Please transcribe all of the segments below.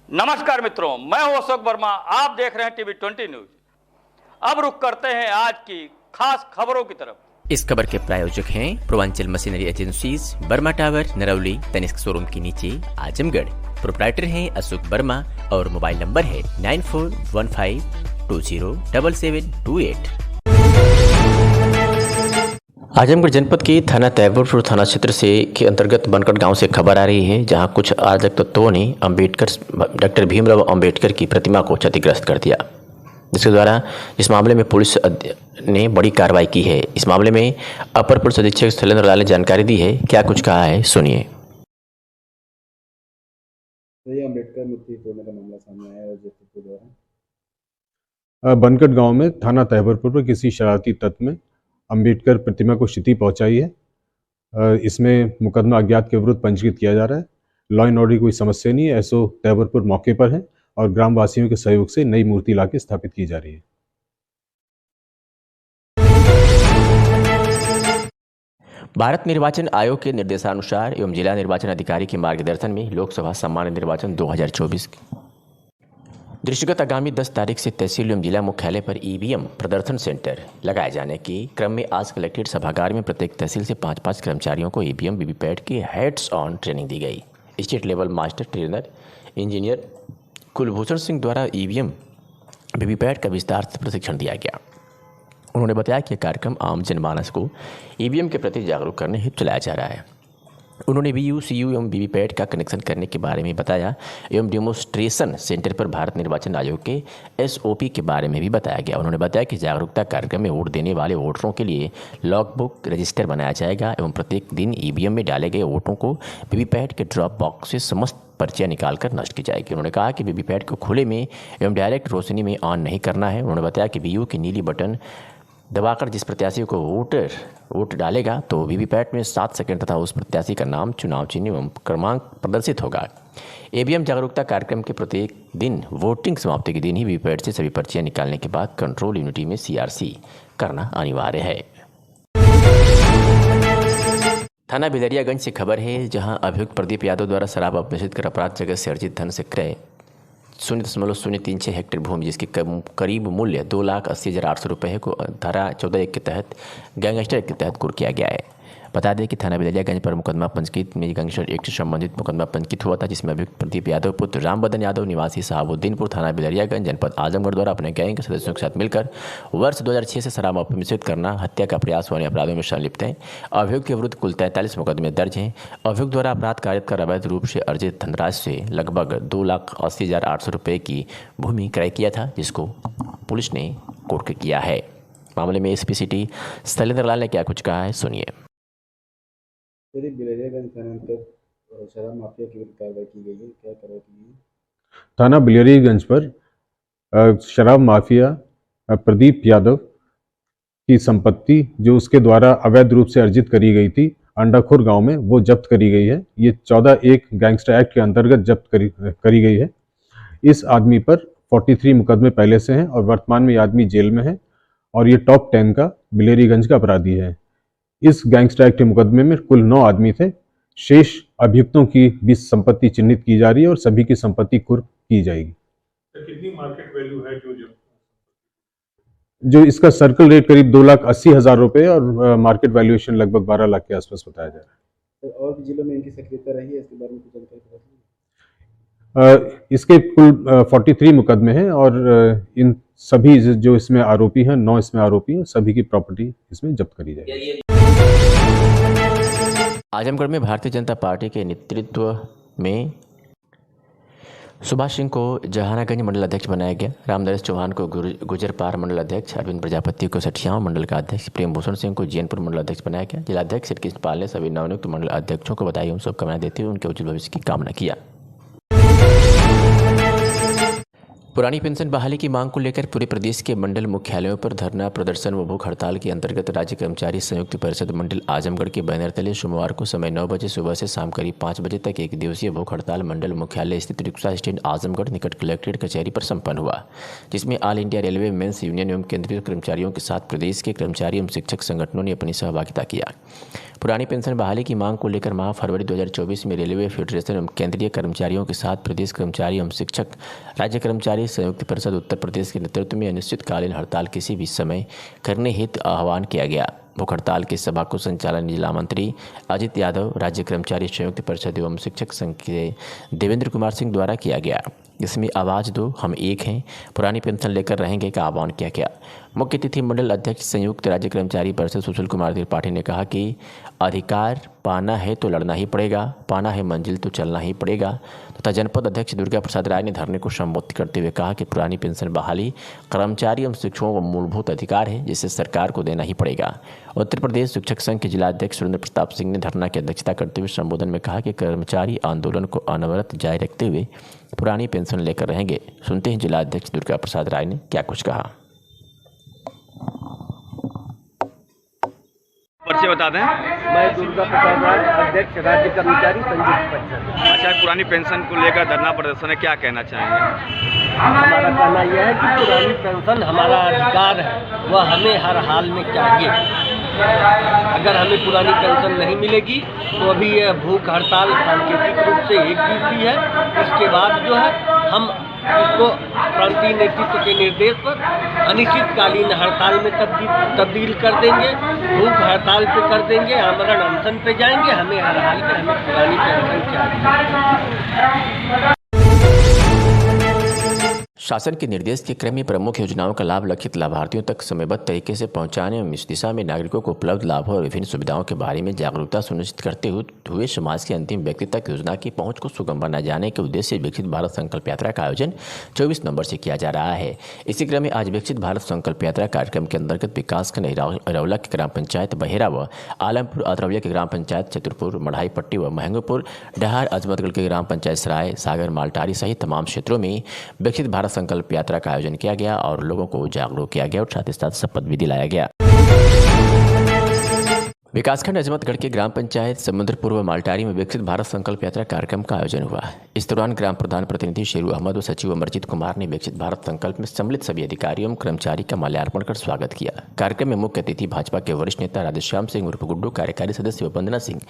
नमस्कार मित्रों, मैं हूं अशोक वर्मा। आप देख रहे हैं टीवी 20 न्यूज। अब रुख करते हैं आज की खास खबरों की तरफ। इस खबर के प्रायोजक हैं Purvanchal machinery agencies, Burma tower, Narauli, Tanishq showroom के नीचे, आजमगढ़। प्रोप्राइटर हैं अशोक वर्मा और मोबाइल नंबर है 9415207728। आजमगढ़ जनपद के थाना तैयबपुर थाना क्षेत्र से के अंतर्गत बनकट गांव से खबर आ रही है, जहां कुछ अराजक तत्वों ने डॉक्टर भीमराव अंबेडकर की प्रतिमा को क्षतिग्रस्त कर दिया, जिसके द्वारा इस मामले में पुलिस ने बड़ी कार्रवाई की है। इस मामले में अपर पुलिस अधीक्षक शैलेंद्र लाल ने जानकारी दी है। क्या कुछ कहा है, सुनिए। अंबेडकर मूर्ति तोड़ने का मामला सामने आया है द्वारा बनकट गांव में थाना तैयबपुर पर किसी शरारती तत्व में अंबेडकर प्रतिमा को क्षति पहुंचाई है। इसमें मुकदमा अज्ञात के विरुद्ध पंजीकृत किया जा रहा है। लॉ एंड ऑर्डर की कोई समस्या नहीं है। एसओ तैयबपुर मौके पर है और ग्रामवासियों के सहयोग से नई मूर्ति लाके स्थापित की जा रही है। भारत निर्वाचन आयोग के निर्देशानुसार एवं जिला निर्वाचन अधिकारी के मार्गदर्शन में लोकसभा सामान्य निर्वाचन 2024 दृष्टिगत आगामी 10 तारीख से तहसील एवं जिला मुख्यालय पर ईवीएम प्रदर्शन सेंटर लगाए जाने के क्रम में आज कलेक्ट्रेट सभागार में प्रत्येक तहसील से 5-5 कर्मचारियों को ईवीएम वीवीपैट की हैंड्स ऑन ट्रेनिंग दी गई। State level master trainer engineer Kulbhushan Singh द्वारा ईवीएम वीवीपैट का विस्तार से प्रशिक्षण दिया गया। उन्होंने बताया कि कार्यक्रम आम जनमानस को ईवीएम के प्रति जागरूक करने हेतु चलाया जा रहा है। उन्होंने वीयू सीयू एवं वीवीपैट का कनेक्शन करने के बारे में बताया एवं डेमोस्ट्रेशन सेंटर पर भारत निर्वाचन आयोग के एसओपी के बारे में भी बताया गया। उन्होंने बताया कि जागरूकता कार्यक्रम में वोट देने वाले वोटरों के लिए लॉगबुक रजिस्टर बनाया जाएगा एवं प्रत्येक दिन ईवीएम में डाले गए वोटों को वीवीपैट के ड्रॉप बॉक्स से समस्त पर्चियाँ निकालकर नष्ट की जाएगी। उन्होंने कहा कि वीवीपैट को खुले में एवं डायरेक्ट रोशनी में ऑन नहीं करना है। उन्होंने बताया कि वीयू की नीली बटन दबाकर जिस प्रत्याशी को वोट डालेगा तो वीवीपैट में 7 सेकंड तथा उस प्रत्याशी का नाम, चुनाव चिन्ह एवं क्रमांक प्रदर्शित होगा। ईवीएम जागरूकता कार्यक्रम के प्रत्येक दिन वोटिंग समाप्ति के दिन ही वीवीपैट से सभी पर्चियां निकालने के बाद कंट्रोल यूनिटी में सीआरसी करना अनिवार्य है। थाना बिलरियागंज से खबर है, जहां अभियुक्त प्रदीप यादव द्वारा शराब अपमिश्रित कर अपराध जगत से अर्जित धन से क्रय 0.036 हेक्टेयर भूमि, जिसके करीब मूल्य 2,80,800 रुपये को धारा 14(1) के तहत गैंगस्टर एक्ट के तहत कुर्क किया गया है। बता दें कि थाना बिलरियागंज पर मुकदमा पंजीकृत में गैंगस्टर एक्ट से संबंधित मुकदमा पंजीकृत हुआ था, जिसमें अभियुक्त प्रदीप यादव पुत्र रामबदन यादव निवासी साहबुद्दीनपुर थाना बिलरियागंज जनपद आजमगढ़ द्वारा अपने गैंग के सदस्यों के साथ मिलकर वर्ष 2006 से शराब अपमिश्रित करना, हत्या का प्रयास वाले अपराधों में संलिप्त हैं। अभियुक्त के विरुद्ध कुल 43 मुकदमे दर्ज हैं। अभियुक्त द्वारा अपराध कारित कर अवैध रूप से अर्जित धनराशि से लगभग 2,80,800 रुपये की भूमि क्रय किया था, जिसको पुलिस ने कुर्क किया है। मामले में एसपी सिटी शैलेंद्र लाल ने क्या कुछ कहा है, सुनिए। शराब माफिया की कार्रवाई की गई है, क्या कार्रवाई की गई? थाना बिलरियागंज पर शराब माफिया प्रदीप यादव की संपत्ति जो उसके द्वारा अवैध रूप से अर्जित करी गई थी अंडाखुर गांव में, वो जब्त करी गई है। ये 14(1) गैंगस्टर एक्ट के अंतर्गत जब्त करी गई है। इस आदमी पर 43 मुकदमे पहले से हैं और वर्तमान में ये आदमी जेल में है और ये टॉप 10 का बिलरियागंज का अपराधी है। इस गैंगस्टर एक्ट के मुकदमे में कुल 9 आदमी थे। शेष अभियुक्तों की भी संपत्ति चिन्हित की जा रही है और सभी की संपत्ति कुर्क की जाएगी। कितनी मार्केट वैल्यू है जो इसका सर्कल रेट करीब 2,80,000 रुपये और मार्केट वैल्यूएशन लगभग 12 लाख के आसपास बताया जा रहा है। और भी जिलों में इनकी सक्रियता रही है, इसके बारे में कुछ जानकारी? इसके कुल 43 मुकदमे हैं और इन सभी जो इसमें आरोपी हैं, 9 इसमें आरोपी हैं, सभी की प्रॉपर्टी इसमें जब्त करी जाएगी। आजमगढ़ में भारतीय जनता पार्टी के नेतृत्व में सुभाष सिंह को जहानागंज मंडल अध्यक्ष बनाया गया। रामनरेश चौहान को गुजरपार मंडल अध्यक्ष, अरविंद प्रजापति को सठियाव मंडल का अध्यक्ष, प्रेम भूषण सिंह को जैनपुर मंडल अध्यक्ष बनाया गया। जिलाध्यक्ष श्री कृष्ण पाल ने सभी नवनियुक्त मंडल अध्यक्षों को बधाई एवं शुभकामनाएं देते हुए उनके उज्जवल भविष्य की कामना किया। पुरानी पेंशन बहाली की मांग को लेकर पूरे प्रदेश के मंडल मुख्यालयों पर धरना प्रदर्शन व भूख हड़ताल के अंतर्गत राज्य कर्मचारी संयुक्त परिषद मंडल आजमगढ़ के बैनर तले सोमवार को समय 9 बजे सुबह से शाम करीब 5 बजे तक एक दिवसीय भूख हड़ताल मंडल मुख्यालय स्थित रिक्शा स्टैंड आजमगढ़ निकट कलेक्ट्रेट कचहरी पर संपन्न हुआ, जिसमें all India railway men's union एवं केंद्रीय कर्मचारियों के साथ प्रदेश के कर्मचारी एवं शिक्षक संगठनों ने अपनी सहभागिता किया। पुरानी पेंशन बहाली की मांग को लेकर माह फरवरी 2024 में रेलवे फेडरेशन एवं केंद्रीय कर्मचारियों के साथ प्रदेश कर्मचारी एवं शिक्षक राज्य कर्मचारी संयुक्त परिषद उत्तर प्रदेश के नेतृत्व में अनिश्चितकालीन हड़ताल किसी भी समय करने हेतु आह्वान किया गया। भूख हड़ताल की सभा को संचालन जिला मंत्री अजित यादव, राज्य कर्मचारी संयुक्त परिषद एवं शिक्षक संघ के देवेंद्र कुमार सिंह द्वारा किया गया। इसमें आवाज़ दो हम एक हैं, पुरानी पेंशन लेकर रहेंगे का आह्वान किया गया। मुख्य अतिथि मंडल अध्यक्ष संयुक्त राज्य कर्मचारी परिषद सुशील कुमार त्रिपाठी ने कहा कि अधिकार पाना है तो लड़ना ही पड़ेगा, पाना है मंजिल तो चलना ही पड़ेगा। तथा जनपद अध्यक्ष दुर्गा प्रसाद राय ने धरने को संबोधित करते हुए कहा कि पुरानी पेंशन बहाली कर्मचारी एवं शिक्षकों का मूलभूत अधिकार है, जिसे सरकार को देना ही पड़ेगा। उत्तर प्रदेश शिक्षक संघ के जिला अध्यक्ष सुरेंद्र प्रताप सिंह ने धरना की अध्यक्षता करते हुए संबोधन में कहा कि कर्मचारी आंदोलन को अनवरत जारी रखते हुए पुरानी पेंशन लेकर रहेंगे। सुनते हैं जिला अध्यक्ष दुर्गा प्रसाद राय ने क्या कुछ कहा। परिचय बता दें। मैं दुर्गा प्रसाद राय, अध्यक्ष राज्य कर्मचारी संयुक्त परिषद। अच्छा, पुरानी पेंशन को लेकर धरना प्रदर्शन है, क्या कहना चाहेंगे? हमारा कहना यह है कि पुरानी पेंशन हमारा अधिकार है, वह हमें हर हाल में चाहिए। अगर हमें पुरानी पेंशन नहीं मिलेगी तो अभी यह भूख हड़ताल सांकेतिक रूप से एक दिवसीय है। इसके बाद जो है हम इसको प्रांतीय नेतृत्व के निर्देश पर अनिश्चितकालीन हड़ताल में तब्दील कर देंगे, भूख हड़ताल पे कर देंगे, आमरण अनशन पे जाएंगे। हमें हर हाल में हमें पुरानी पेंशन चाहिए। शासन के निर्देश के क्रम में प्रमुख योजनाओं का लाभ लक्षित लाभार्थियों तक समयबद्ध तरीके से पहुंचाने एवं इस दिशा में नागरिकों को उपलब्ध लाभों और विभिन्न सुविधाओं के बारे में जागरूकता सुनिश्चित करते हुए समाज के अंतिम व्यक्ति तक योजना की पहुंच को सुगम बना जाने के उद्देश्य से विकसित भारत संकल्प यात्रा का आयोजन 24 नवंबर से किया जा रहा है। इसी क्रम में आज विकसित भारत संकल्प यात्रा कार्यक्रम के अंतर्गत विकासखंड अरौला की ग्राम पंचायत बहेरा व आलमपुर अतरौलिया की ग्राम पंचायत चतुरपुर, मढ़ाई पट्टी व महंगपुर, डहार अजमतगढ़ की ग्राम पंचायत सराय, सागर, मालटारी सहित तमाम क्षेत्रों में विकसित भारत संकल्प यात्रा का आयोजन किया गया और लोगों को जागरूक किया गया और साथ ही साथ शपथ भी दिलाया गया। विकासखंड अजमतगढ़ के ग्राम पंचायत समुद्रपुर व मालटारी में विकसित भारत संकल्प यात्रा कार्यक्रम का आयोजन हुआ। इस दौरान ग्राम प्रधान प्रतिनिधि शेरू अहमद व सचिव अमरजीत कुमार ने विकसित भारत संकल्प में सम्मिलित सभी अधिकारियों एवं कर्मचारी का माल्यार्पण कर स्वागत किया। कार्यक्रम में मुख्य अतिथि भाजपा के वरिष्ठ नेता राधेश्याम सिंह उर्फ गुड्डू, कार्यकारी सदस्य वंदना सिंह,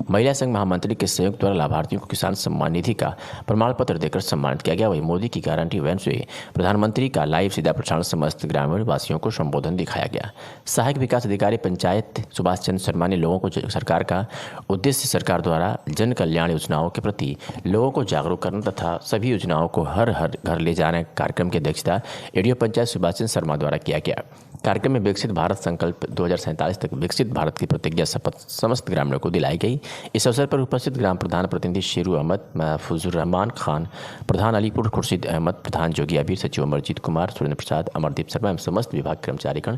महिला संघ महामंत्री के सहयोग द्वारा लाभार्थियों को किसान सम्मान निधि का प्रमाण पत्र देकर सम्मानित किया गया। वही मोदी की गारंटी वैन से प्रधानमंत्री का लाइव सीधा प्रसारण समस्त ग्रामीण वासियों को संबोधन दिखाया गया। सहायक विकास अधिकारी पंचायत सुभाष चंद्र शर्मा ने लोगों को सरकार का उद्देश्य सरकार द्वारा जन कल्याण योजनाओं के प्रति लोगों को जागरूक करना तथा सभी योजनाओं को हर घर ले जाने कार्यक्रम की अध्यक्षता एडीओ पंचायत सुभाष चंद्र शर्मा द्वारा किया गया। कार्यक्रम में विकसित भारत संकल्प 2047 तक विकसित भारत की प्रतिज्ञा शपथ समस्त ग्रामीणों को दिलाई गई। इस अवसर पर उपस्थित ग्राम प्रधान प्रतिनिधि शेरू अहमद, महफूजुर रहमान खान, प्रधान अलीपुर खुर्शीद अहमद, प्रधान जोगी अबीर, सचिव अमरजीत कुमार, सुरेंद्र प्रसाद, अमरदीप शर्मा एवं समस्त विभाग कर्मचारीगण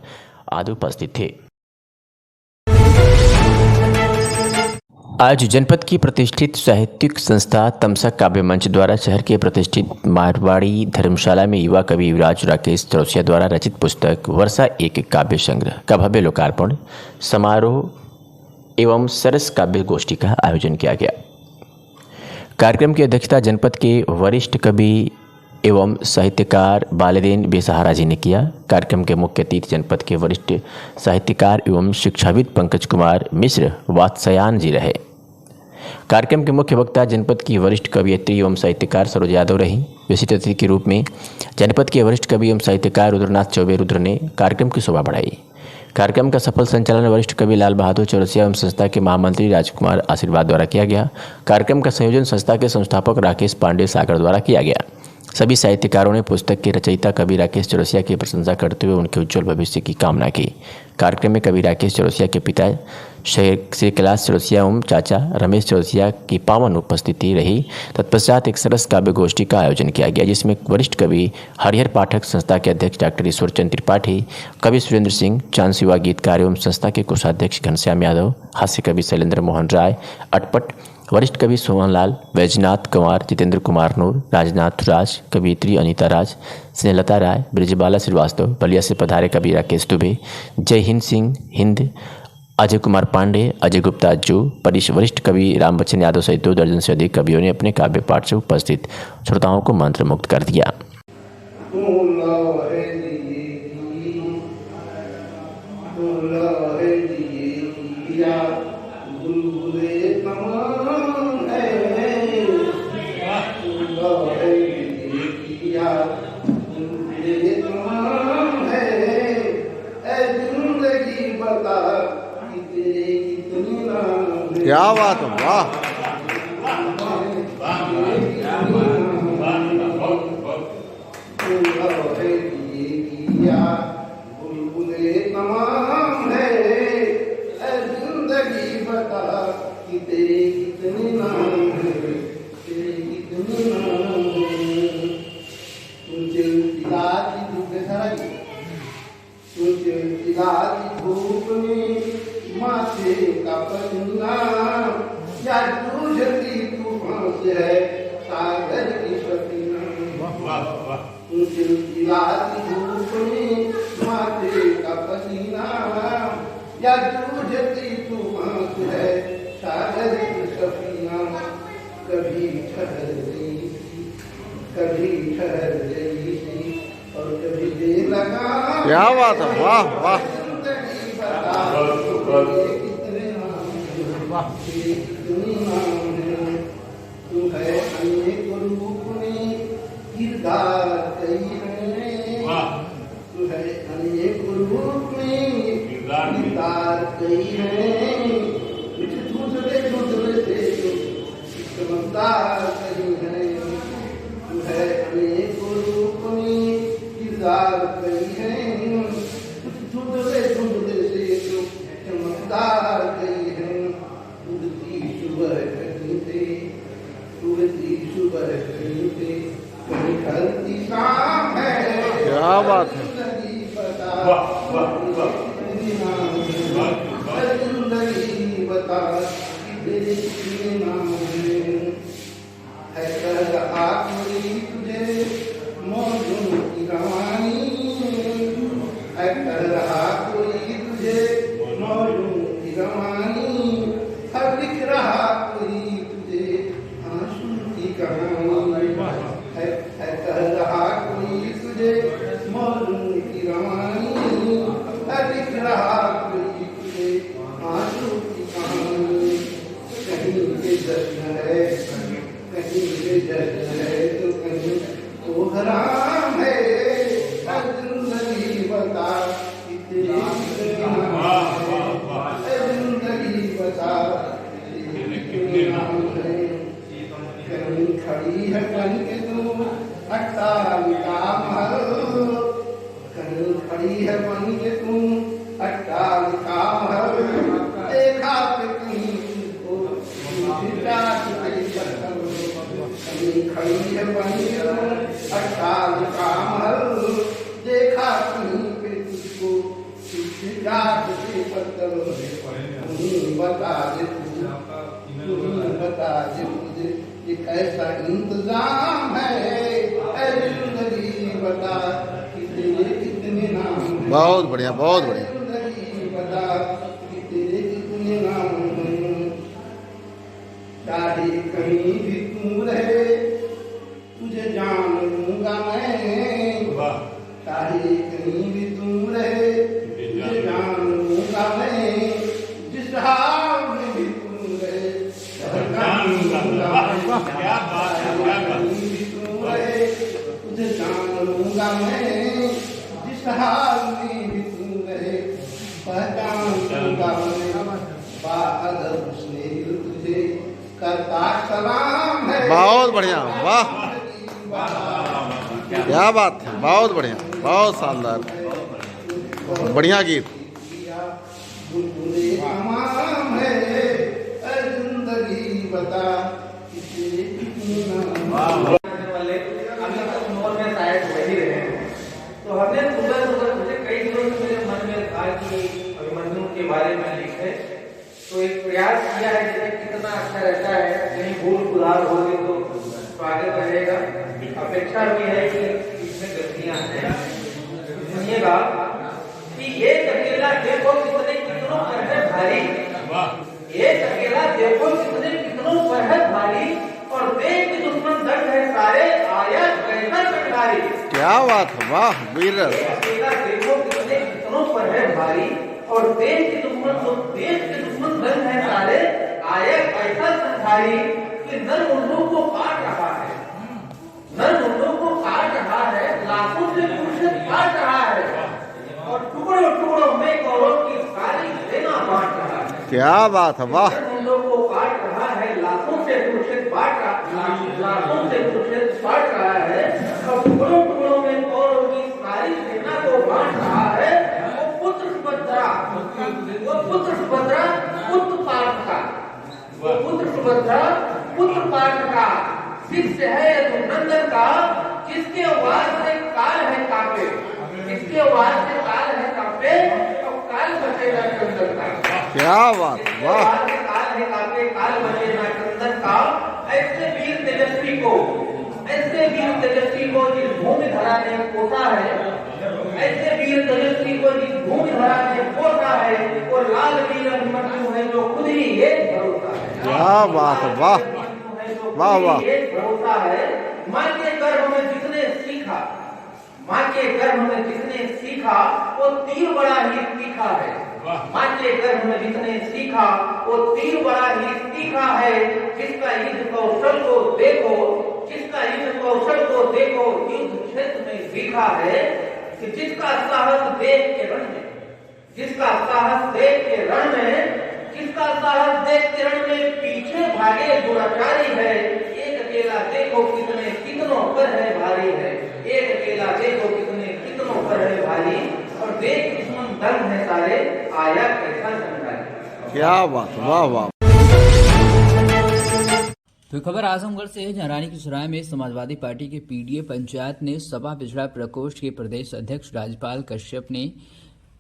आदि उपस्थित थे। आज जनपद की प्रतिष्ठित साहित्यिक संस्था तमसा काव्य मंच द्वारा शहर के प्रतिष्ठित मारवाड़ी धर्मशाला में युवा कवि युवराज राकेश चौरसिया द्वारा रचित पुस्तक वर्षा एक काव्य संग्रह का भव्य लोकार्पण समारोह एवं सरस काव्य गोष्ठी का आयोजन किया गया। कार्यक्रम की अध्यक्षता जनपद के वरिष्ठ कवि एवं साहित्यकार बालेदेन बेसहारा जी ने किया। कार्यक्रम के मुख्य अतिथि जनपद के वरिष्ठ साहित्यकार एवं शिक्षाविद पंकज कुमार मिश्र वात्स्यायन जी रहे। कार्यक्रम के मुख्य वक्ता जनपद की वरिष्ठ कवियत्री एवं साहित्यकार सरोज यादव रही। विशिष्ट अतिथि के रूप में जनपद के वरिष्ठ कवि एवं साहित्यकार रुद्रनाथ चौबे रुद्र ने कार्यक्रम की शोभा बढ़ाई। कार्यक्रम का सफल संचालन वरिष्ठ कवि लाल बहादुर चौरसिया एवं संस्था के महामंत्री राजकुमार आशीर्वाद द्वारा किया गया। कार्यक्रम का संयोजन संस्था के संस्थापक राकेश पांडे सागर द्वारा किया गया। सभी साहित्यकारों ने पुस्तक के रचयिता कवि राकेश चौरसिया की प्रशंसा करते हुए उनके उज्जवल भविष्य की कामना की। कार्यक्रम में कवि राकेश चौरसिया के पिता श्री कैलाश चौरसिया एवं चाचा रमेश चौरसिया की पावन उपस्थिति रही। तत्पश्चात एक सरस काव्य गोष्ठी का आयोजन किया गया, जिसमें वरिष्ठ कवि हरिहर पाठक, संस्था के अध्यक्ष डॉक्टर ईश्वर चंद्र त्रिपाठी, कवि सुरेंद्र सिंह, चांद युवा गीतकार एवं संस्था के कोषाध्यक्ष घनश्याम यादव, हास्य कवि शैलेंद्र मोहन राय अटपट, वरिष्ठ कवि सोहनलाल, वैजनाथ कुमार, जितेंद्र कुमार नूर, राजनाथ राज, कवियत्री अनीता राज, स्नेहलता राय, ब्रिजबाला श्रीवास्तव, बलिया से पधारे कवि राकेश दुबे, जय हिंद सिंह हिंद, अजय कुमार पांडे, अजय गुप्ता जो, वरिष्ठ कवि राम बच्चन यादव सहित 2 दर्जन से अधिक कवियों ने अपने काव्य पाठ से उपस्थित श्रोताओं को मंत्रमुग्ध कर दिया। क्या बात है, वाह। माथे का पसीना या दूझती तूफान से है सागर की सफीना। चिलचिलाती धूप में माथे का पसीना या दूझती तूफान से है सागर की सफीना। कभी ठहर गई थी, कभी ठहर गई थी और कभी दे लगा। क्या बात है, वाह वाह। तू है अनेक रूप में किरदार कई है, तू है अनेक रूप में किरदार कई है। दूसरे दूसरे से चमकदार कई है, तू है अनेक रूप में किरदार कई है। दूसरे दूसरे से चमकदार कई है। उड़ती सुबह कहीं से, उड़ती सुबह कहीं से, कहीं ढलती शाम है। क्या बात है। जिंदगी बता तेरे कितने नाम है कर रहा कोई तुझे मौजों की रवानी, है कर रहा कोई तुझे मौजों की रवानी, हर लिख रहा कोई तुझे आंसू की कहानी, है कर रहा कोई तुझे मौजों की रवानी, हर लिख रहा कोई तुझे आंसू की कहानी। कहीं के जश्न है, कहीं के जश्न है तो कहीं तो हराम है। जिंदगी बता कितने जिंदगी बता कितने नाम है। कहीं खड़ी है बन के तू अट्टालिका महल, कहीं खड़ी है बन के तू अट्टालिका महल। देखा कि कहीं खड़ी है बनी अट्टालिका महल। देखा कहीं पे तुझको जात से पत्थर। बता दे बता दे मुझे ये कैसा इंतजाम है। जिंदगी बता कितने नाम है। बहुत बढ़िया, बहुत बढ़िया। जिंदगी बता कितने नाम है। चाहे कहीं भी तू रहे तुझे जान लूंगा मैं, चाहे कहीं भी तू रहे तुझे जान लूंगा मैं। जिस हाल में भी तू रहे जान लूंगा मैं, कहीं भी तू रहे तुझे जान लूंगा मैं। जिस हाल में भी तू रहे पहचान लूंगा मैं। बाअदब स्नेह तुझे करता सलाम है। बहुत बढ़िया, वाह क्या बात है, बहुत बढ़िया, बहुत शानदार, बढ़िया गीत। तमाम है जिंदगी बता तो हमने सुबह सुबह मुझे कई दिनों से मेरे मन में था कि अभिमन्यु के बारे में लिखे, तो एक प्रयास किया है जिसे कितना अच्छा रहता है। अच्छा भी है कि इसमें गलतियां हैं। सुनिएगा कि एक अकेला देखो कितनों पर है भारी, एक अकेला देखो कितनों पर है भारी, और देख के दुश्मन दंड है सारे, आया कैसा कटकारी। क्या बात है, वाह वीर। अकेला देखो कितनों पर है भारी, और देश के दुश्मन दंड है सारे, आया कैसा संहारी। कि नर मुंडों को काट रहा है, नर मुंडों को काट रहा है, लाखों से पुरुष काट रहा है, और टुकड़ों टुकड़ों में कौरव की सारी सेना बांट रहा है। क्या बात है, वाह। नर मुंडों को काट रहा है, लाखों से पुरुष बांट रहा है, और टुकड़ों टुकड़ों में कौरव की सारी सेना को बांट रहा है। वो पुत्र सुभद्रा पुत्र पार्थ का, वो पुत्र सुभद्रा पुत्र पार्थ का शिष्य है यदुनंदन का, जिसके आवाज से काल है कापे, जिसके आवाज से काल है कापे, और काल बचेगा कंदन का। क्या बात, वाह। काल है कापे, काल बचेगा कंदन का। ऐसे वीर तेजस्वी को, ऐसे वीर तेजस्वी को जिस भूमि धरा ने पोता है, ऐसे वीर तेजस्वी को जिस भूमि धरा ने पोता है, वो लाल वीर अभिमन्यु है जो खुद ही एक भरोसा है। क्या बात है, वाह वाह वाह। एक भरोसा है। माँ के गर्भ में जिसने सीखा, माँ के गर्भ में जिसने सीखा, वो तीर बड़ा ही तीखा है। माँ के गर्भ में जिसने सीखा, वो तीर बड़ा ही तीखा है। जिसका युद्ध कौशल को देखो, जिसका युद्ध कौशल को देखो, युद्ध क्षेत्र में सीखा है। कि जिसका साहस देख के रण में, जिसका साहस देख के रण में, जिसका साहस देख के रण में पीछे भागे दुराचारी है। एक अकेला देखो कितनों पर है भारी है, एक अकेला देखो कितनों पर है भारी, और देख दुश्मन दंग है सारे, आया कैसा संहारी। क्या बात, वाह वाह। तो खबर आजमगढ़ से है, जहां रानी की सराय में समाजवादी पार्टी के पीडीए पंचायत ने सपा पिछड़ा प्रकोष्ठ के प्रदेश अध्यक्ष राजपाल कश्यप ने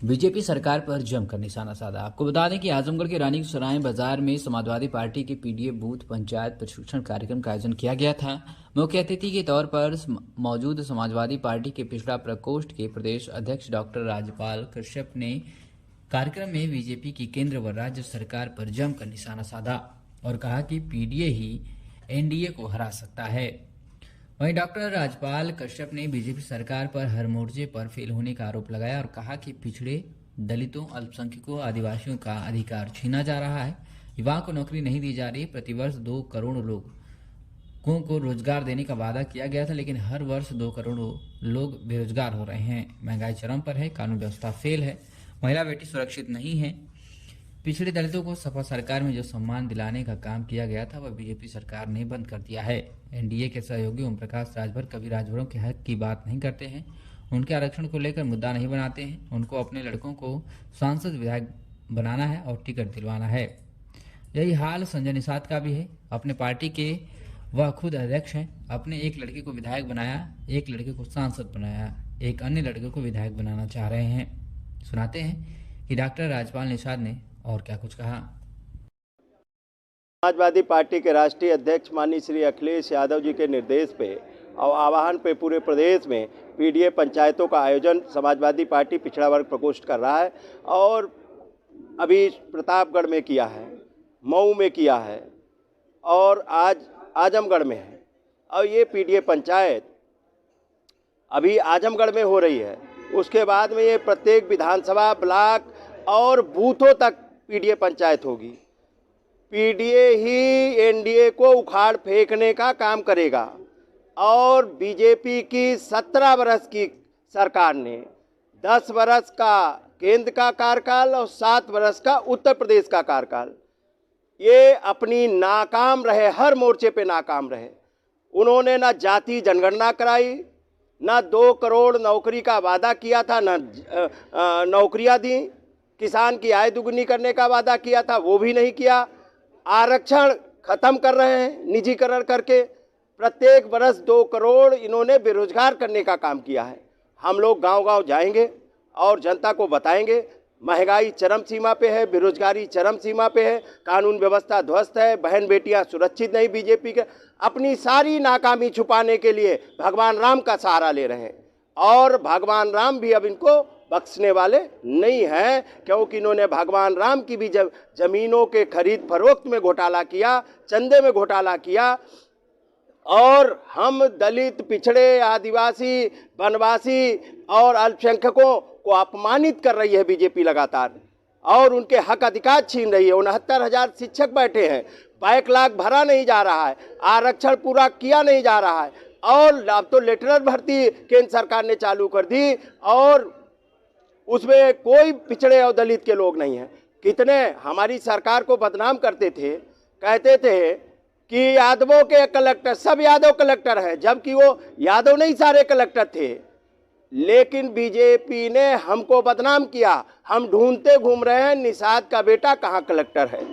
बीजेपी सरकार पर जमकर निशाना साधा। आपको बता दें कि आजमगढ़ के रानी की सराय बाजार में समाजवादी पार्टी के पीडीए बूथ पंचायत प्रशिक्षण कार्यक्रम का आयोजन किया गया था। मुख्य अतिथि के तौर पर मौजूद समाजवादी पार्टी के पिछड़ा प्रकोष्ठ के प्रदेश अध्यक्ष डॉक्टर राजपाल कश्यप ने कार्यक्रम में बीजेपी की केंद्र व राज्य सरकार पर जमकर निशाना साधा और कहा कि पीडीए ही एनडीए को हरा सकता है। वहीं डॉक्टर राजपाल कश्यप ने बीजेपी सरकार पर हर मोर्चे पर फेल होने का आरोप लगाया और कहा कि पिछड़े, दलितों, अल्पसंख्यकों, आदिवासियों का अधिकार छीना जा रहा है, युवाओं को नौकरी नहीं दी जा रही। प्रतिवर्ष 2 करोड़ लोगों को रोजगार देने का वादा किया गया था, लेकिन हर वर्ष 2 करोड़ लोग बेरोजगार हो रहे हैं। महंगाई चरम पर है, कानून व्यवस्था फेल है, महिला बेटी सुरक्षित नहीं है। पिछड़े दलितों को सपा सरकार में जो सम्मान दिलाने का काम किया गया था, वह बीजेपी सरकार ने बंद कर दिया है। एनडीए के सहयोगी ओम प्रकाश राजभर कभी राजभरों के हक की बात नहीं करते हैं, उनके आरक्षण को लेकर मुद्दा नहीं बनाते हैं। उनको अपने लड़कों को सांसद विधायक बनाना है और टिकट दिलवाना है। यही हाल संजय निषाद का भी है। अपने पार्टी के वह खुद अध्यक्ष हैं, अपने एक लड़के को विधायक बनाया, एक लड़के को सांसद बनाया, एक अन्य लड़के को विधायक बनाना चाह रहे हैं। सुनाते हैं कि डॉक्टर राजपाल निषाद ने और क्या कुछ कहा। समाजवादी पार्टी के राष्ट्रीय अध्यक्ष माननीय श्री अखिलेश यादव जी के निर्देश पे और आह्वान पे पूरे प्रदेश में पीडीए पंचायतों का आयोजन समाजवादी पार्टी पिछड़ा वर्ग प्रकोष्ठ कर रहा है और अभी प्रतापगढ़ में किया है, मऊ में किया है और आज आजमगढ़ में है। और ये पीडीए पंचायत अभी आजमगढ़ में हो रही है। उसके बाद में ये प्रत्येक विधानसभा, ब्लॉक और बूथों तक पीडीए पंचायत होगी। पीडीए ही एनडीए को उखाड़ फेंकने का काम करेगा और बीजेपी की 17 वर्ष की सरकार ने 10 वर्ष का केंद्र का कार्यकाल और 7 वर्ष का उत्तर प्रदेश का कार्यकाल, ये अपनी नाकाम रहे, हर मोर्चे पे नाकाम रहे। उन्होंने ना जाति जनगणना कराई, ना 2 करोड़ नौकरी का वादा किया था, ना नौकरियां दी। किसान की आय दुगनी करने का वादा किया था, वो भी नहीं किया। आरक्षण खत्म कर रहे हैं निजीकरण करके। प्रत्येक वर्ष 2 करोड़ इन्होंने बेरोजगार करने का काम किया है। हम लोग गांव-गांव जाएंगे और जनता को बताएंगे। महंगाई चरम सीमा पे है, बेरोजगारी चरम सीमा पे है, कानून व्यवस्था ध्वस्त है, बहन बेटियां सुरक्षित नहीं बीजेपी के। अपनी सारी नाकामी छुपाने के लिए भगवान राम का सहारा ले रहे हैं और भगवान राम भी अब इनको बख्शने वाले नहीं हैं, क्योंकि इन्होंने भगवान राम की भी जमीनों के खरीद फरोख्त में घोटाला किया, चंदे में घोटाला किया। और हम दलित, पिछड़े, आदिवासी, वनवासी और अल्पसंख्यकों को अपमानित कर रही है बीजेपी लगातार और उनके हक अधिकार छीन रही है। 69,000 शिक्षक बैठे हैं, बैकलॉग भरा नहीं जा रहा है, आरक्षण पूरा किया नहीं जा रहा है और अब तो लेटरल भर्ती केंद्र सरकार ने चालू कर दी और उसमें कोई पिछड़े और दलित के लोग नहीं हैं। कितने हमारी सरकार को बदनाम करते थे, कहते थे कि यादवों के कलेक्टर, सब यादव कलेक्टर हैं, जबकि वो यादव नहीं सारे कलेक्टर थे। लेकिन बीजेपी ने हमको बदनाम किया। हम ढूंढते घूम रहे हैं निषाद का बेटा कहाँ कलेक्टर है,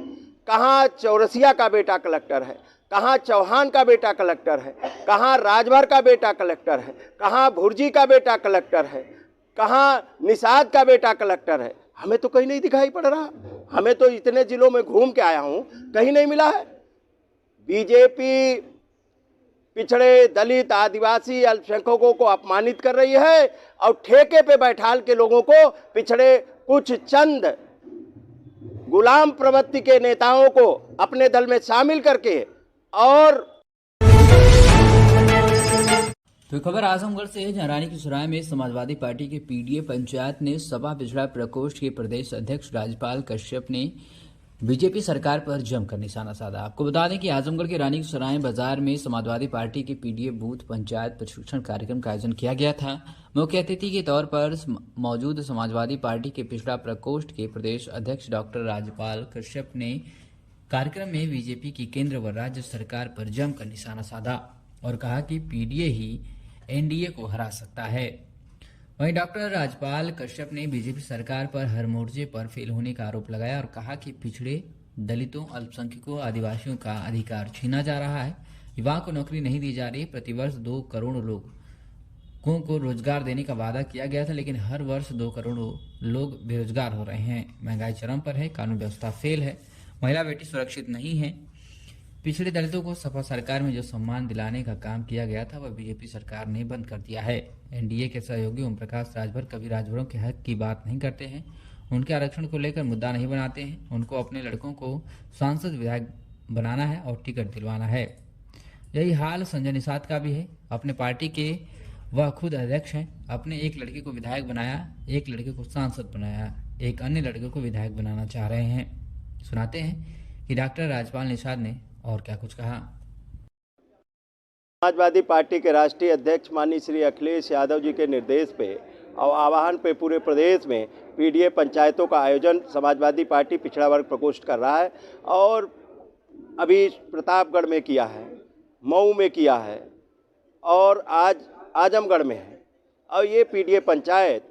कहाँ चौरसिया का बेटा कलेक्टर है, कहाँ चौहान का बेटा कलेक्टर है, कहाँ राजभर का बेटा कलेक्टर है, कहाँ भुर्जी का बेटा कलेक्टर है, कहाँ निषाद का बेटा कलेक्टर है। हमें तो कहीं नहीं दिखाई पड़ रहा। हमें तो इतने जिलों में घूम के आया हूँ, कहीं नहीं मिला है। बीजेपी पिछड़े, दलित, आदिवासी, अल्पसंख्यकों को अपमानित कर रही है और ठेके पे बैठाल के लोगों को, पिछड़े कुछ चंद गुलाम प्रवृत्ति के नेताओं को अपने दल में शामिल करके और तो खबर आजमगढ़ से है, जहां रानी की सराय में समाजवादी पार्टी के पीडीए पंचायत ने सपा पिछड़ा प्रकोष्ठ के प्रदेश अध्यक्ष राजपाल कश्यप ने बीजेपी सरकार पर जमकर निशाना साधा। आपको बता दें कि आजमगढ़ के रानी की सराय बाजार में समाजवादी पार्टी के पीडीए बूथ पंचायत प्रशिक्षण कार्यक्रम का आयोजन किया गया था। मुख्य अतिथि के तौर पर मौजूद समाजवादी पार्टी के पिछड़ा प्रकोष्ठ के प्रदेश अध्यक्ष डॉक्टर राजपाल कश्यप ने कार्यक्रम में बीजेपी की केंद्र व राज्य सरकार पर जमकर निशाना साधा और कहा कि पीडीए ही एनडीए को हरा सकता है। वहीं डॉक्टर राजपाल कश्यप ने बीजेपी सरकार पर हर मोर्चे पर फेल होने का आरोप लगाया और कहा कि पिछड़े, दलितों, अल्पसंख्यकों, आदिवासियों का अधिकार छीना जा रहा है, युवाओं को नौकरी नहीं दी जा रही। प्रतिवर्ष 2 करोड़ लोगों को रोजगार देने का वादा किया गया था, लेकिन हर वर्ष 2 करोड़ लोग बेरोजगार हो रहे हैं। महंगाई चरम पर है, कानून व्यवस्था फेल है, महिला बेटी सुरक्षित नहीं है। पिछड़े दलितों को सपा सरकार में जो सम्मान दिलाने का काम किया गया था वह बीजेपी सरकार ने बंद कर दिया है। एनडीए के सहयोगी ओम प्रकाश राजभर कभी राजभरों के हक की बात नहीं करते हैं, उनके आरक्षण को लेकर मुद्दा नहीं बनाते हैं। उनको अपने लड़कों को सांसद विधायक बनाना है और टिकट दिलवाना है। यही हाल संजय निषाद का भी है। अपने पार्टी के वह खुद अध्यक्ष हैं, अपने एक लड़के को विधायक बनाया, एक लड़के को सांसद बनाया, एक अन्य लड़के को विधायक बनाना चाह रहे हैं। सुनाते हैं कि डॉक्टर राजपाल निषाद ने और क्या कुछ कहा। समाजवादी पार्टी के राष्ट्रीय अध्यक्ष माननीय श्री अखिलेश यादव जी के निर्देश पे और आह्वान पे पूरे प्रदेश में पीडीए पंचायतों का आयोजन समाजवादी पार्टी पिछड़ा वर्ग प्रकोष्ठ कर रहा है और अभी प्रतापगढ़ में किया है, मऊ में किया है और आज आजमगढ़ में है। और ये पीडीए पंचायत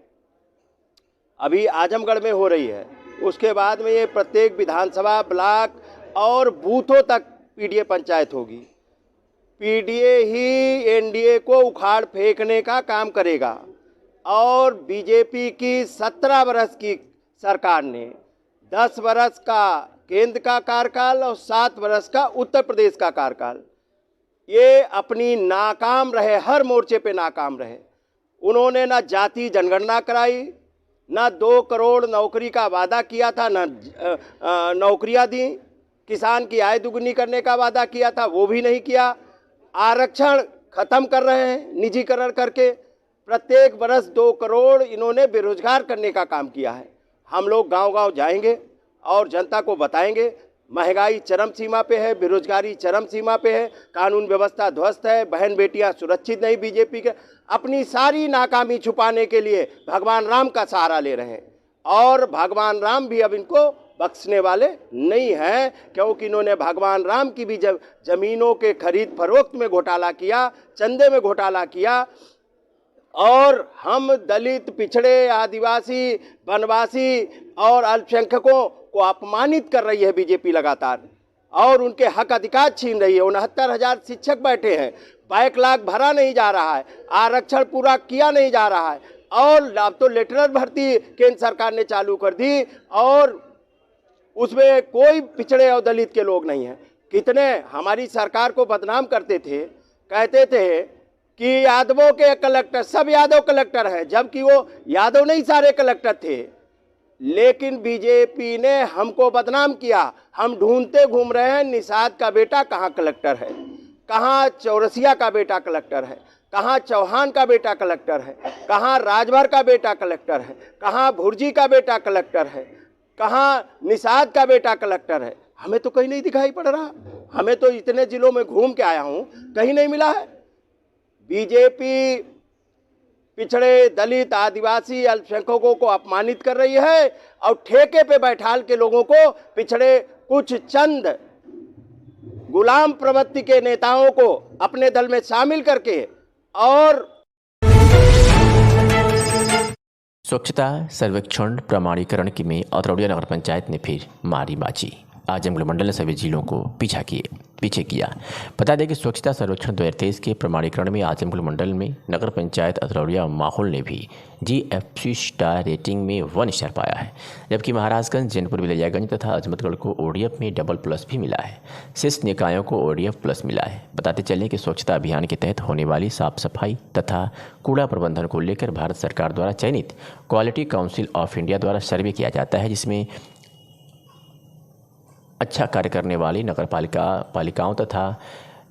अभी आजमगढ़ में हो रही है। उसके बाद में ये प्रत्येक विधानसभा, ब्लॉक और बूथों तक पीडीए पंचायत होगी। पीडीए ही एनडीए को उखाड़ फेंकने का काम करेगा और बीजेपी की 17 वर्ष की सरकार ने 10 वर्ष का केंद्र का कार्यकाल और 7 वर्ष का उत्तर प्रदेश का कार्यकाल, ये अपनी नाकाम रहे, हर मोर्चे पे नाकाम रहे। उन्होंने ना जाति जनगणना कराई, ना 2 करोड़ नौकरी का वादा किया था, ना नौकरियां दी। किसान की आय दुगनी करने का वादा किया था, वो भी नहीं किया। आरक्षण खत्म कर रहे हैं निजीकरण करके। प्रत्येक वर्ष 2 करोड़ इन्होंने बेरोजगार करने का काम किया है। हम लोग गांव-गांव जाएंगे और जनता को बताएंगे महंगाई चरम सीमा पे है, बेरोजगारी चरम सीमा पे है, कानून व्यवस्था ध्वस्त है, बहन बेटियां सुरक्षित नहीं बीजेपी के। अपनी सारी नाकामी छुपाने के लिए भगवान राम का सहारा ले रहे हैं और भगवान राम भी अब इनको बख्शने वाले नहीं हैं, क्योंकि इन्होंने भगवान राम की भी जमीनों के खरीद फरोख्त में घोटाला किया, चंदे में घोटाला किया। और हम दलित, पिछड़े, आदिवासी, वनवासी और अल्पसंख्यकों को अपमानित कर रही है बीजेपी लगातार और उनके हक अधिकार छीन रही है। 69,000 शिक्षक बैठे हैं, बैकलॉग भरा नहीं जा रहा है, आरक्षण पूरा किया नहीं जा रहा है, और अब तो लेटरल भर्ती केंद्र सरकार ने चालू कर दी और उसमें कोई पिछड़े और दलित के लोग नहीं हैं। कितने हमारी सरकार को बदनाम करते थे, कहते थे कि यादवों के कलेक्टर, सब यादव कलेक्टर हैं, जबकि वो यादव नहीं सारे कलेक्टर थे। लेकिन बीजेपी ने हमको बदनाम किया। हम ढूंढते घूम रहे हैं निषाद का बेटा कहाँ कलेक्टर है, कहाँ चौरसिया का बेटा कलेक्टर है, कहाँ चौहान का बेटा कलेक्टर है, कहाँ राजभर का बेटा कलेक्टर है, कहाँ भुर्जी का बेटा कलेक्टर है, कहाँ निषाद का बेटा कलेक्टर है। हमें तो कहीं नहीं दिखाई पड़ रहा। हमें तो इतने जिलों में घूम के आया हूँ, कहीं नहीं मिला है। बीजेपी पिछड़े, दलित, आदिवासी, अल्पसंख्यकों को अपमानित कर रही है और ठेके पे बैठाल के लोगों को, पिछड़े कुछ चंद गुलाम प्रवृत्ति के नेताओं को अपने दल में शामिल करके और स्वच्छता सर्वेक्षण प्रमाणीकरण की में अतरौलिया नगर पंचायत ने फिर मारी बाजी। आजमगढ़ मंडल ने सभी जिलों को पीछे किया। बता दें कि स्वच्छता सर्वेक्षण 2023 के प्रमाणीकरण में आजमगढ़ मंडल में नगर पंचायत अतरौलिया माहौल ने भी GFC स्टार रेटिंग में 1 स्टार पाया है, जबकि महाराजगंज, जैनपुर विलियागंज तथा अजमतगढ़ को ODF में AA+ भी मिला है। शेष निकायों को ODF+ मिला है। बताते चलें कि स्वच्छता अभियान के तहत होने वाली साफ सफाई तथा कूड़ा प्रबंधन को लेकर भारत सरकार द्वारा चयनित क्वालिटी काउंसिल ऑफ इंडिया द्वारा सर्वे किया जाता है, जिसमें अच्छा कार्य करने वाली नगर पालिकाओं तथा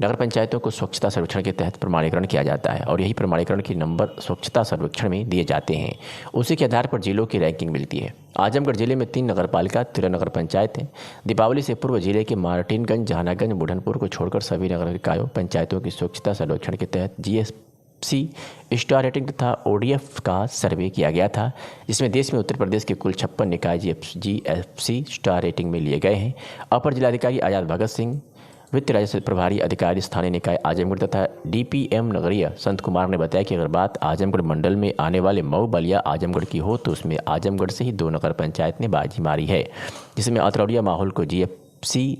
नगर पंचायतों को स्वच्छता सर्वेक्षण के तहत प्रमाणीकरण किया जाता है और यही प्रमाणीकरण के नंबर स्वच्छता सर्वेक्षण में दिए जाते हैं। उसी के आधार पर जिलों की रैंकिंग मिलती है। आजमगढ़ जिले में 3 नगर पालिका, 13 नगर पंचायत हैं। दीपावली से पूर्व जिले के मार्टिनगंज, जहानागंज, बुढ़नपुर को छोड़कर सभी नगर निकायों, पंचायतों की स्वच्छता सर्वेक्षण के तहत GFC स्टार रेटिंग तथा ODF का सर्वे किया गया था, जिसमें देश में उत्तर प्रदेश के कुल 56 निकाय GFC स्टार रेटिंग में लिए गए हैं। अपर जिलाधिकारी आजाद भगत सिंह, वित्त राजस्व प्रभारी अधिकारी स्थानीय निकाय आजमगढ़ तथा DPM नगरीय संत कुमार ने बताया कि अगर बात आजमगढ़ मंडल में आने वाले मऊ, बलिया, आजमगढ़ की हो तो उसमें आजमगढ़ से ही 2 नगर पंचायत ने बाजी मारी है, जिसमें अतरौलिया माहौल को GFC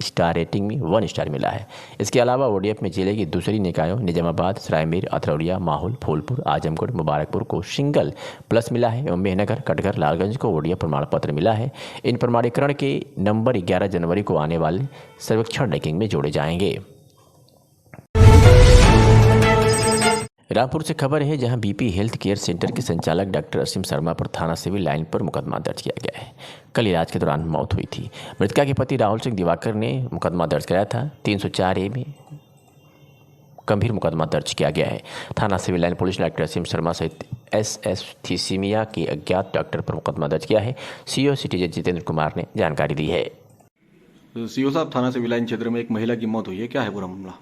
स्टार रेटिंग में 1 स्टार मिला है। इसके अलावा ODF में जिले की दूसरी निकायों निजामाबाद, सरायमीर, अतरौलिया, माहौल, फूलपुर, आजमगढ़, मुबारकपुर को सिंगल+ मिला है एवं मेहनगर, कटघर, लालगंज को ODF प्रमाण पत्र मिला है। इन प्रमाणीकरण के नंबर 11 जनवरी को आने वाले सर्वेक्षण रैंकिंग में जोड़े जाएंगे। रामपुर से खबर है, जहां BP हेल्थ केयर सेंटर के संचालक डॉक्टर असीम शर्मा पर थाना सिविल लाइन पर मुकदमा दर्ज किया गया है। कल इलाज के दौरान मौत हुई थी। मृतका के पति राहुल सिंह दिवाकर ने मुकदमा दर्ज कराया था। 304A में गंभीर मुकदमा दर्ज किया गया है। थाना सिविल लाइन पुलिस ने डॉक्टर असीम शर्मा सहित SS थीसीमिया के अज्ञात डॉक्टर पर मुकदमा दर्ज किया है। CO सिटी जज जितेंद्र कुमार ने जानकारी दी है। CO साहब, थाना सिविल लाइन क्षेत्र में एक महिला की मौत हुई है, क्या है पूरा मामला?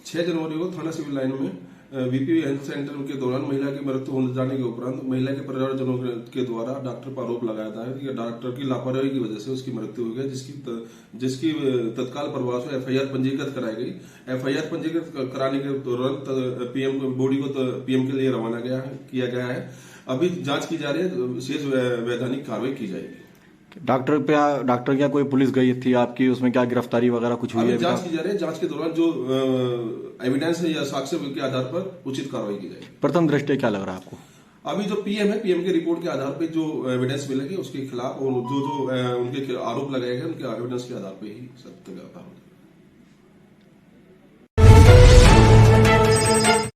6 जनवरी को थाना सिविल लाइन में BP हेल्थ सेंटर के दौरान महिला की मृत्यु होने जाने के उपरांत महिला के परिवारजनों के द्वारा डॉक्टर पर आरोप लगाया था कि डॉक्टर की लापरवाही की वजह से उसकी मृत्यु हो गई, जिसकी तत्काल प्रभाव से FIR पंजीकृत कराई गई। FIR पंजीकृत कराने के तुरंत PM बॉडी को PM के लिए रवाना किया गया है। अभी जांच की जा रही है, शेष वैधानिक कार्रवाई की जाएगी। डॉक्टर क्या कोई पुलिस गई थी आपकी, उसमें क्या गिरफ्तारी वगैरह कुछ हुई है? जांच की जा रही है। जांच के दौरान जो एविडेंस है या साक्ष्य के आधार पर उचित कार्रवाई की जाएगी। प्रथम दृष्टया क्या लग रहा है आपको? अभी जो PM है, PM के रिपोर्ट के आधार पर जो एविडेंस मिलेगी उसके खिलाफ और जो उनके आरोप लगाए गए उनके एविडेंस के आधार पर ही सत्य होगा।